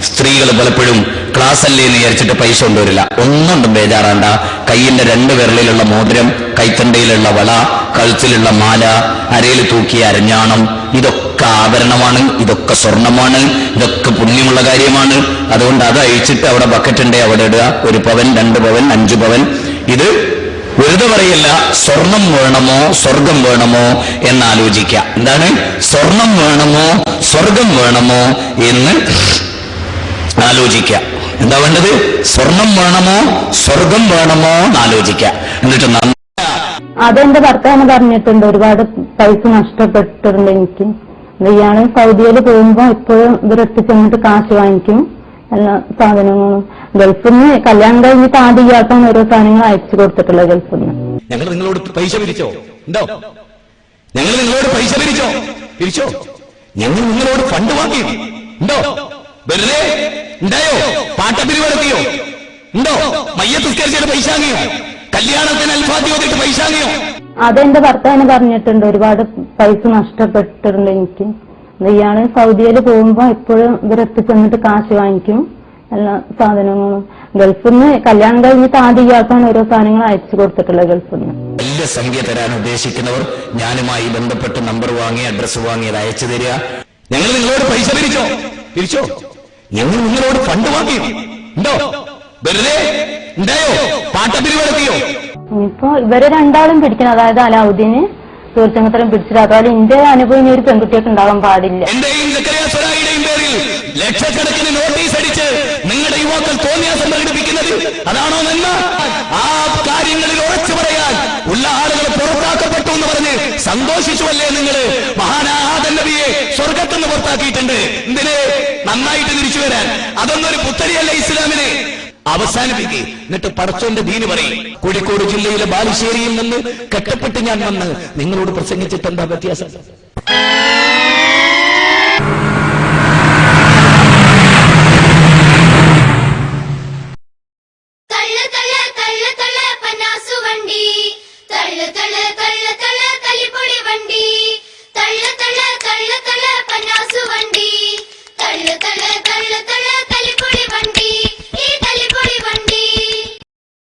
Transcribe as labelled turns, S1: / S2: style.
S1: സ്ത്രീകൾ പലപ്പോഴും ക്ലാസ് അല്ലേ എന്ന് വിചാരിച്ചിട്ട് പൈസ കൊണ്ടുവരില്ല. ഒന്നുകൊണ്ടും ബേജാറാണ്ട. കയ്യിന്റെ 2 വിരലിലുള്ള മോതിരം, കൈത്തണ്ടയിലുള്ള വള, കഴുത്തിലുള്ള മാല, അരയിൽ തൂക്കിയ അരഞ്ഞാണം, ഇതൊക്കെ ആഭരണമാണ്, ഇതൊക്കെ സ്വർണമാണ്, ഇതൊക്കെ പുണ്യമുള്ള കാര്യമാണ്. അതുകൊണ്ട് അത് അഴിച്ചിട്ട് അവിടെ ബക്കറ്റുണ്ടേ അവിടെ ഇടുക. 1 പവൻ, 2 പവൻ, 5 പവൻ. ഇത് വെറുതെ പറയല്ല. സ്വർണം വേണമോ സ്വർഗം വേണമോ എന്നാലോചിക്കുക. എന്താണ്? സ്വർണം വേണമോ സ്വർഗം വേണമോ എന്ന് ആലോചിക്കുക. എന്താ വേണ്ടത്? സ്വർണം വേണമോ സ്വർഗം വേണമോ എന്ന് ആലോചിക്കുക. എന്നിട്ട്
S2: അതെന്റെ ഭർത്താവ് പറഞ്ഞിട്ടുണ്ട്, ഒരുപാട് പൈസ നഷ്ടപ്പെട്ടിട്ടുണ്ട് എനിക്ക്. ഇയാള് സൗദിയിൽ പോകുമ്പോ എപ്പോഴും ഇവരെത്തി ചെന്നിട്ട് കാശ് വാങ്ങിക്കും, എല്ലാ സാധനങ്ങളും. ഗൾഫിൽ നിന്ന് കല്യാണം കഴിഞ്ഞിട്ട് ആദ്യം ഇയാൾക്കാണ് ഓരോ സാധനങ്ങൾ അയച്ചു കൊടുത്തിട്ടുള്ളത് ഗൾഫിൽ നിന്ന്.
S1: ഞങ്ങൾ നിങ്ങളോട് പൈസ പിരിച്ചോ? ഉണ്ടോ? ഞങ്ങൾ നിങ്ങളോട് പൈസ പിരിച്ചോ? ഞങ്ങൾ നിങ്ങളോട് ഫണ്ട് വാങ്ങി ഉണ്ടോ? വെറുതെ ഉണ്ടായോ? പാട്ടപ്പിരിവ് നടത്തിയോ? ഉണ്ടോ? മയ്യത്ത് നിസ്കരിച്ചിട്ട് പൈസ വാങ്ങിയോ? കല്യാണത്തിന് അൽഫാത്തി ഓതിട്ട് പൈസ വാങ്ങിയോ?
S2: അതെന്റെ ഭർത്താവിന് പറഞ്ഞിട്ടുണ്ട്, ഒരുപാട് പൈസ നഷ്ടപ്പെട്ടിട്ടുണ്ട് എനിക്ക്. ഇയാള് സൗദിയിൽ പോകുമ്പോ എപ്പോഴും ഇവരെത്തി ചെന്നിട്ട് കാശ് വാങ്ങിക്കും, എല്ലാ സാധനങ്ങളും. ഗൾഫിൽ നിന്ന് കല്യാണം കഴിഞ്ഞിട്ട് ആദ്യം ഇയാൾക്കാണ് ഓരോ സാധനങ്ങൾ അയച്ചു കൊടുത്തിട്ടുള്ളത് ഗൾഫിൽ നിന്ന്.
S1: വലിയ സംഖ്യ തരാൻ ഉദ്ദേശിക്കുന്നവർ ഞാനുമായി ബന്ധപ്പെട്ട് നമ്പർ വാങ്ങി അഡ്രസ് വാങ്ങി അത് അയച്ചു തരിക. ഞങ്ങൾ നിങ്ങളോട് പൈസ പിരിച്ചോ? ഞങ്ങൾ നിങ്ങളോട് ഫണ്ട് വാങ്ങി ഉണ്ടോ? വെറുതെ ഉണ്ടായോ? പാട്ടപ്പിരിവ് നടത്തിയോ?
S2: ഇപ്പൊ ഇവരെ രണ്ടാളും പിടിക്കണം. അതായത് അലാവുദ്ദീന് തീർച്ചയായിട്ടും പിടിച്ചിട്ട്. അതുപോലെ എന്റെ അനുഭവം ഒരു പെൺകുട്ടിയൊക്കെ ഉണ്ടാകാൻ പാടില്ല.
S1: എന്റെയും സക്കറിയാസ്വരായിയുടെയും പേരിൽ ലക്ഷക്കണക്കിന് നോട്ടീസ് അടിച്ച് നിങ്ങളുടെ യുവാക്കൾ തോന്നിയാസം പ്രകടിപ്പിക്കുന്നത് അതാണോ നന്മ? ആ കാര്യങ്ങളിൽ ഉറച്ചു പറയാൻ ഉള്ള ആളുകൾ പുറത്താക്കപ്പെട്ടു എന്ന് പറഞ്ഞ് സന്തോഷിച്ചുവല്ലേ നിങ്ങൾ? മഹാനാദൻ നബിയെ സ്വർഗത്തുനിന്ന് പുറത്താക്കിയിട്ടുണ്ട്. എന്തിന്? നന്നായിട്ട് തിരിച്ചു വരാൻ. അതൊന്നൊരു പുത്തരിയല്ല ഇസ്ലാമിന്. അവസാനിപ്പിക്കുക. എന്നിട്ട് പടച്ചോന്റെ ദീന് പറയും. കോഴിക്കോട് ജില്ലയിലെ ബാലുശ്ശേരിയിൽ നിന്ന് കെട്ടപ്പെട്ട് ഞാൻ വന്ന് നിങ്ങളോട് പ്രസംഗിച്ചിട്ട് എന്താ വ്യത്യാസം?